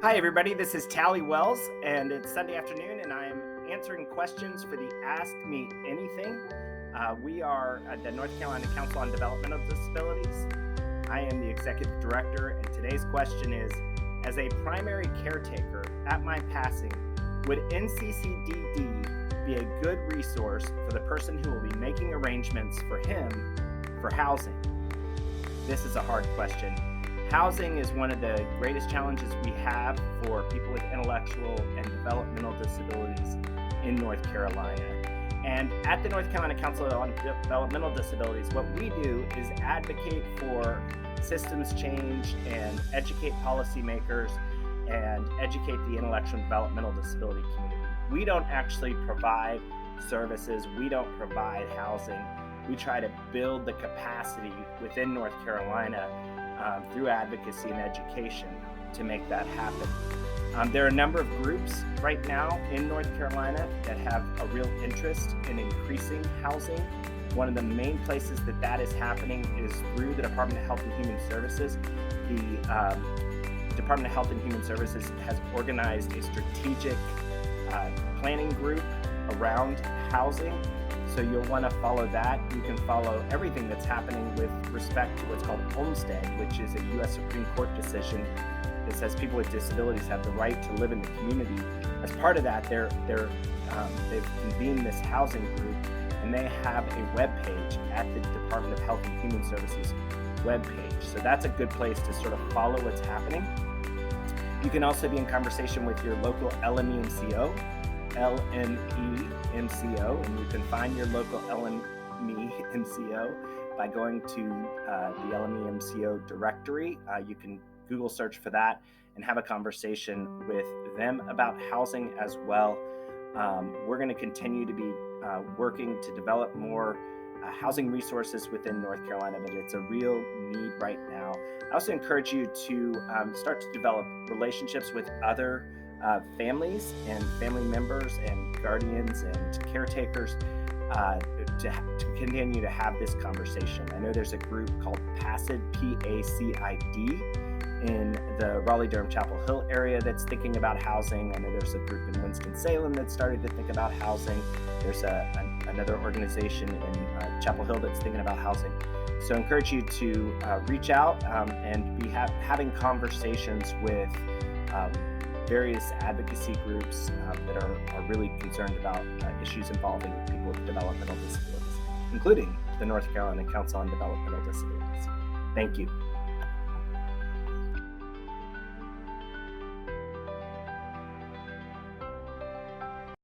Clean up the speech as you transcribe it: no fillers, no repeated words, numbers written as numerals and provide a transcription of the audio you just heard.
Hi, everybody. This is Tally Wells, and it's Sunday afternoon, and I'm answering questions for the Ask Me Anything. We are at the North Carolina Council on Developmental Disabilities. I am the executive director, and today's question is, as a primary caretaker at my passing, would NCCDD be a good resource for the person who will be making arrangements for him for housing? This is a hard question. Housing is one of the greatest challenges we have for people with intellectual and developmental disabilities in North Carolina. And at the North Carolina Council on Developmental Disabilities, what we do is advocate for systems change and educate policymakers and educate the intellectual and developmental disability community. We don't actually provide services. We don't provide housing. We try to build the capacity within North Carolina through advocacy and education to make that happen. There are a number of groups right now in North Carolina that have a real interest in increasing housing. One of the main places that is happening is through the Department of Health and Human Services. The Department of Health and Human Services has organized a strategic planning group around housing. So you'll want to follow that. You can follow everything that's happening with respect to what's called Olmstead, which is a U.S. Supreme Court decision that says people with disabilities have the right to live in the community. As part of that, they've convened this housing group, and they have a webpage at the Department of Health and Human Services webpage. So that's a good place to sort of follow what's happening. You can also be in conversation with your local LME-MCO, and you can find your local LME-MCO by going to the LME-MCO directory. You can Google search for that and have a conversation with them about housing as well. We're going to continue to be working to develop more housing resources within North Carolina, but it's a real need right now. I also encourage you to start to develop relationships with other families and family members and guardians and caretakers to continue to have this conversation. I know there's a group called PACID, P-A-C-I-D, in the Raleigh-Durham Chapel Hill area that's thinking about housing. I know there's a group in Winston-Salem that started to think about housing. There's another organization in Chapel Hill that's thinking about housing. So I encourage you to reach out and be having conversations with various advocacy groups that are really concerned about issues involving people with developmental disabilities, including the North Carolina Council on Developmental Disabilities. Thank you.